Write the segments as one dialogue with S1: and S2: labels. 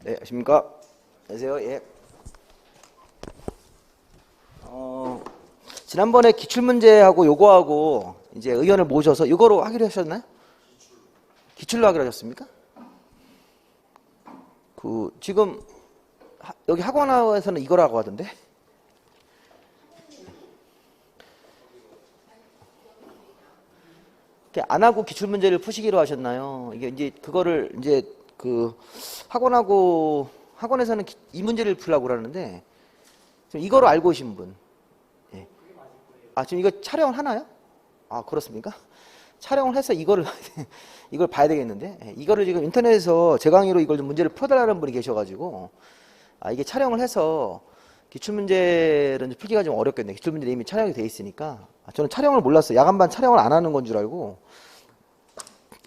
S1: 네, 안녕하십니까. 안녕하세요. 예. 지난번에 기출문제하고 요거하고 이제 의견을 모셔서 이거로 하기로 하셨나요? 기출로 하기로 하셨습니까? 지금 여기 학원에서는 이거라고 하던데. 안 하고 기출문제를 푸시기로 하셨나요? 이게 이제 그거를 이제 학원에서는 이 문제를 풀려고 그러는데 지금 이거로 알고 오신 분. 예. 지금 이거 촬영을 하나요? 그렇습니까? 촬영을 해서 이걸 봐야 되겠는데, 예. 이거를 지금 인터넷에서 제 강의로 이걸 좀 문제를 풀어달라는 분이 계셔가지고, 이게 촬영을 해서 기출문제를 풀기가 좀 어렵겠네. 기출문제 이미 촬영이 돼 있으니까. 저는 촬영을 몰랐어요. 야간반 촬영을 안 하는 건 줄 알고.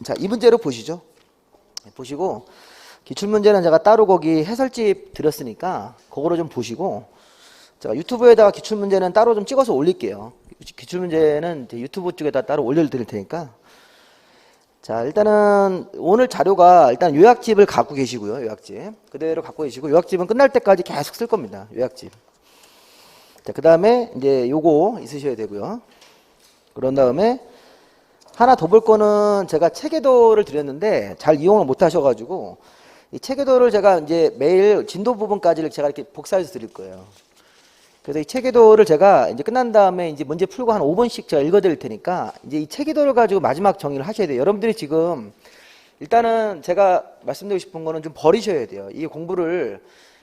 S1: 자, 이 문제로 보시죠. 보시고, 기출문제는 제가 따로 거기 해설집 드렸으니까 그거로 좀 보시고, 제가 유튜브에다가 기출문제는 따로 좀 찍어서 올릴게요. 기출문제는 유튜브 쪽에다 따로 올려드릴 테니까. 자, 일단은 오늘 자료가 일단 요약집을 갖고 계시고요. 요약집 그대로 갖고 계시고, 요약집은 끝날 때까지 계속 쓸 겁니다. 요약집. 자, 그 다음에 이제 요거 있으셔야 되고요. 그런 다음에 하나 더 볼 거는 제가 체계도를 드렸는데 잘 이용을 못 하셔가지고, 이 체계도를 제가 이제 매일 진도 부분까지를 제가 이렇게 복사해서 드릴 거예요. 그래서 이 체계도를 제가 이제 끝난 다음에 이제 문제 풀고 한 5분씩 제가 읽어 드릴 테니까 이제 이 체계도를 가지고 마지막 정리를 하셔야 돼요. 여러분들이 지금 일단은 제가 말씀드리고 싶은 거는 좀 버리셔야 돼요. 이 공부를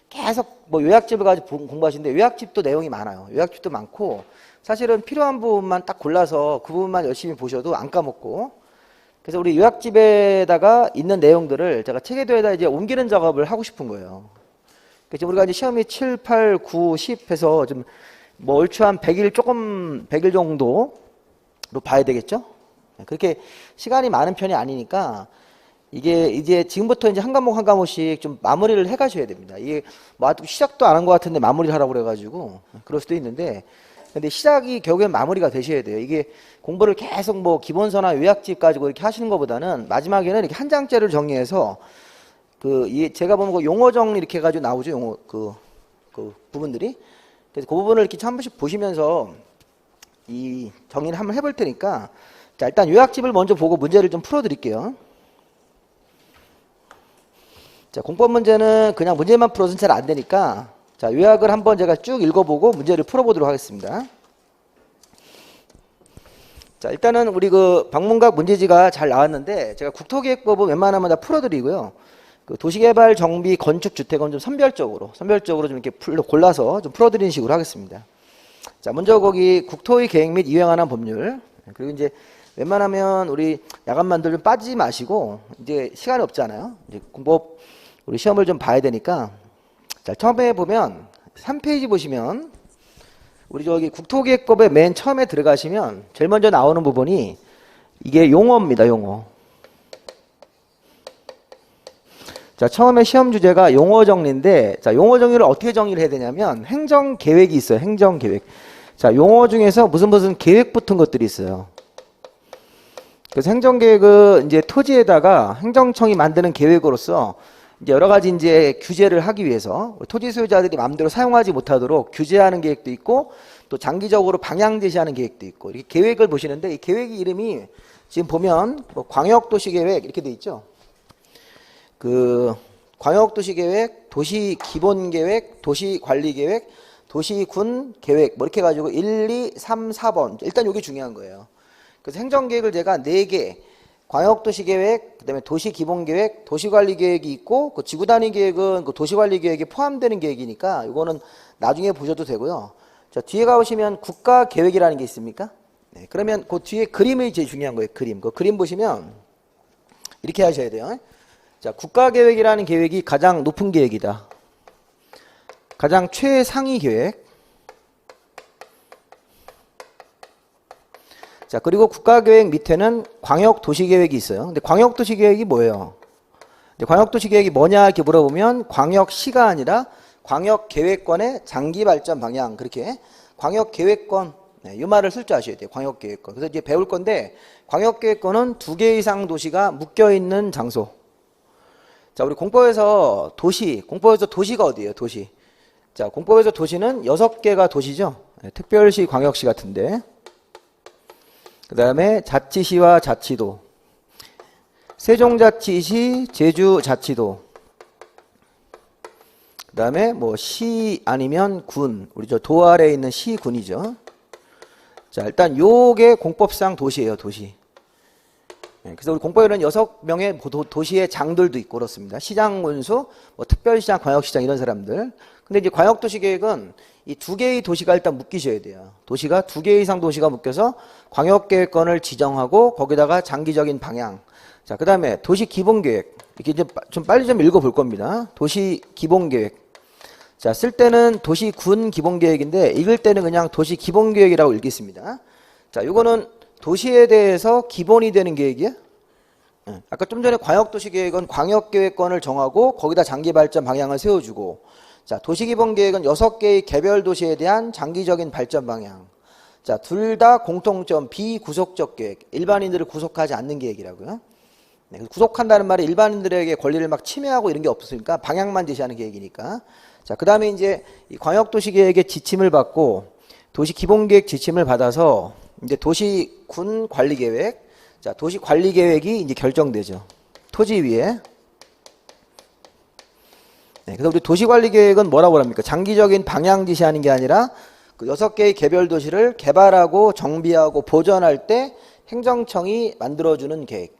S1: 계속 뭐 요약집을 가지고 공부하시는데, 요약집도 내용이 많아요. 요약집도 많고, 사실은 필요한 부분만 딱 골라서 그 부분만 열심히 보셔도 안 까먹고, 그래서 우리 요약집에다가 있는 내용들을 제가 체계도에다 이제 옮기는 작업을 하고 싶은 거예요. 그래서 우리가 이제 시험이 7, 8, 9, 10 해서 좀 뭐 얼추 한 100일 정도로 봐야 되겠죠? 그렇게 시간이 많은 편이 아니니까, 이게 이제 지금부터 이제 한 과목 한 과목씩 좀 마무리를 해 가셔야 됩니다. 이게 뭐 아직 시작도 안 한 것 같은데 마무리를 하라고 그래가지고 그럴 수도 있는데, 근데 시작이 결국엔 마무리가 되셔야 돼요. 이게 공부를 계속 뭐 기본서나 요약집 가지고 이렇게 하시는 것보다는 마지막에는 이렇게 한 장짜리를 정리해서 제가 보면 용어 정리 이렇게 해가지고 나오죠. 용어 그 부분들이. 그래서 그 부분을 이렇게 한 번씩 보시면서 이 정리를 한번 해볼 테니까, 자, 일단 요약집을 먼저 보고 문제를 좀 풀어 드릴게요. 자, 공법 문제는 그냥 문제만 풀어서는 잘 안 되니까, 자, 요약을 한번 제가 쭉 읽어보고 문제를 풀어보도록 하겠습니다. 자, 일단은 우리 방문각 문제지가 잘 나왔는데, 제가 국토기획법은 웬만하면 다 풀어드리고요. 도시개발, 정비, 건축, 주택은 좀 선별적으로 좀 이렇게 골라서 좀 풀어드리는 식으로 하겠습니다. 자, 먼저 거기 국토의 계획 및 이행하는 법률. 그리고 이제 웬만하면 우리 야간반들 좀 빠지지 마시고, 이제 시간이 없잖아요. 이제 공법 우리 시험을 좀 봐야 되니까. 자, 처음에 보면 3페이지 보시면 우리 저기 국토기획법의 맨 처음에 들어가시면 제일 먼저 나오는 부분이 이게 용어입니다. 용어. 자, 처음에 시험 주제가 용어 정리인데, 자, 용어 정리를 어떻게 정리를 해야 되냐면 행정계획이 있어요. 행정계획. 자, 용어 중에서 무슨 계획 붙은 것들이 있어요. 그래서 행정계획은 이제 토지에다가 행정청이 만드는 계획으로서 이제 여러 가지 이제 규제를 하기 위해서 토지 소유자들이 마음대로 사용하지 못하도록 규제하는 계획도 있고, 또 장기적으로 방향 제시하는 계획도 있고, 이렇게 계획을 보시는데, 이 계획 이름이 지금 보면 뭐 광역도시계획 이렇게 돼 있죠. 광역도시계획, 도시기본계획, 도시관리계획, 도시군계획 뭐 이렇게 해가지고 1, 2, 3, 4번. 일단 이게 중요한 거예요. 그래서 행정계획을 제가 4개, 광역도시계획, 그다음에 도시기본계획, 도시관리계획이 있고, 그 지구단위계획은 그 도시관리계획에 포함되는 계획이니까 이거는 나중에 보셔도 되고요. 자, 뒤에 가보시면 국가계획이라는 게 있습니까? 네, 그러면 그 뒤에 그림이 제일 중요한 거예요. 그림. 그 그림 보시면 이렇게 하셔야 돼요. 자, 국가계획이라는 계획이 가장 높은 계획이다. 가장 최상위 계획. 자, 그리고 국가계획 밑에는 광역도시계획이 있어요. 근데 광역도시계획이 뭐예요? 근데 광역도시계획이 뭐냐 이렇게 물어보면 광역시가 아니라 광역계획권의 장기발전 방향. 그렇게 광역계획권, 네, 이 말을 쓸 줄 아셔야 돼요. 광역계획권. 그래서 이제 배울 건데, 광역계획권은 2개 이상 도시가 묶여있는 장소. 자, 우리 공법에서 공법에서 도시가 어디예요? 도시. 자, 공법에서 도시는 6개가 도시죠. 네, 특별시, 광역시 같은데. 그 다음에 자치시와 자치도, 세종자치시, 제주자치도, 그 다음에 뭐 시 아니면 군, 우리 저 도 아래에 있는 시군이죠. 자, 일단 요게 공법상 도시예요, 도시. 네, 그래서 우리 공법에는 6명의 도시의 장들도 있고 그렇습니다. 시장, 군수, 뭐 특별시장, 광역시장 이런 사람들. 근데 이제 광역도시계획은 이 2개의 도시가 일단 묶이셔야 돼요. 도시가 2개 이상 도시가 묶여서 광역계획권을 지정하고 거기다가 장기적인 방향. 자, 그 다음에 도시기본계획. 이렇게 이제 좀 빨리 좀 읽어볼 겁니다. 도시기본계획. 자, 쓸 때는 도시군 기본계획인데 읽을 때는 그냥 도시기본계획이라고 읽겠습니다. 자, 요거는 도시에 대해서 기본이 되는 계획이야? 아까 좀 전에 광역도시계획은 광역계획권을 정하고 거기다 장기발전 방향을 세워주고, 자, 도시기본계획은 6개의 개별 도시에 대한 장기적인 발전 방향. 자, 둘 다 공통점 비구속적 계획, 일반인들을 구속하지 않는 계획이라고요. 네, 구속한다는 말이 일반인들에게 권리를 막 침해하고 이런 게 없으니까 방향만 제시하는 계획이니까. 자, 그 다음에 이제 이 광역도시계획의 지침을 받고 도시기본계획 지침을 받아서 이제 도시군 관리계획, 자, 도시관리계획이 이제 결정되죠. 토지 위에. 네, 그래서 우리 도시관리계획은 뭐라고 합니까? 장기적인 방향 지시하는 게 아니라 그 6개의 개별 도시를 개발하고 정비하고 보전할 때 행정청이 만들어주는 계획.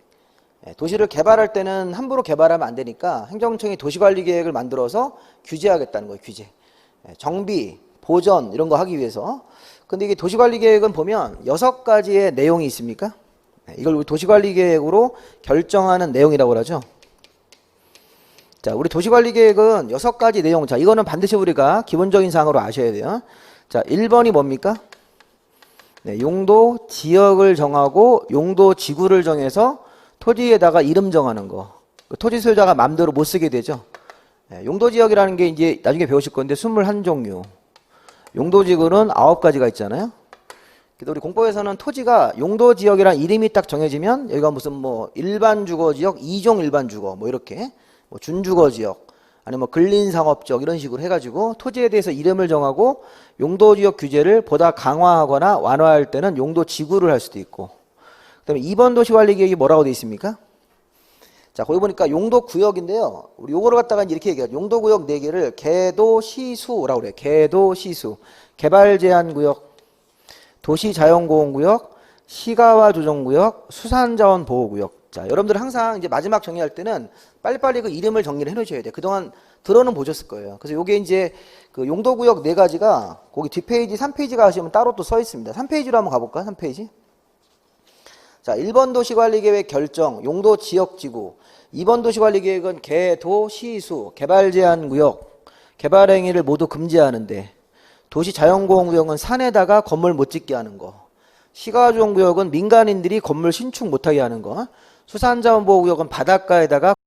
S1: 네, 도시를 개발할 때는 함부로 개발하면 안 되니까 행정청이 도시관리계획을 만들어서 규제하겠다는 거예요, 규제. 네, 정비, 보전 이런 거 하기 위해서. 근데 이게 도시관리계획은 보면 6가지의 내용이 있습니까? 네, 이걸 우리 도시관리계획으로 결정하는 내용이라고 하죠. 자, 우리 도시관리계획은 6가지 내용. 자, 이거는 반드시 우리가 기본적인 사항으로 아셔야 돼요. 자, 1번이 뭡니까? 네, 용도 지역을 정하고 용도 지구를 정해서 토지에다가 이름 정하는 거. 그 토지 소유자가 마음대로 못 쓰게 되죠. 네, 용도 지역이라는 게 이제 나중에 배우실 건데 21종류. 용도 지구는 9가지가 있잖아요. 그래서 우리 공법에서는 토지가 용도 지역이란 이름이 딱 정해지면 여기가 무슨 뭐 일반 주거 지역, 2종 일반 주거 뭐 이렇게 뭐 준주거 지역 아니면 뭐 근린상업지역 이런 식으로 해가지고 토지에 대해서 이름을 정하고 용도지역 규제를 보다 강화하거나 완화할 때는 용도지구를 할 수도 있고, 그 다음에 2번 도시관리계획이 뭐라고 되어 있습니까? 자, 거기 보니까 용도구역인데요. 우리 요거를 갖다가 이렇게 얘기해요. 용도구역 4개를 개도시수라고 그래요. 개도시수. 개발제한구역, 도시자연보호구역, 시가와조정구역, 수산자원보호구역. 자, 여러분들 항상 이제 마지막 정리할 때는 빨리빨리 그 이름을 정리를 해 놓으셔야 돼요. 그동안 들어는 보셨을 거예요. 그래서 요게 이제 그 용도구역 4가지가 거기 뒷페이지 3페이지 가시면 따로 또 써 있습니다. 3페이지로 한번 가볼까요? 3페이지. 자, 1번 도시관리계획 결정, 용도 지역지구. 2번 도시관리계획은 개도시수, 개발제한구역, 개발행위를 모두 금지하는데, 도시자연공원구역은 산에다가 건물 못 짓게 하는 거. 시가조정구역은 민간인들이 건물 신축 못하게 하는 거. 수산자원보호구역은 바닷가에다가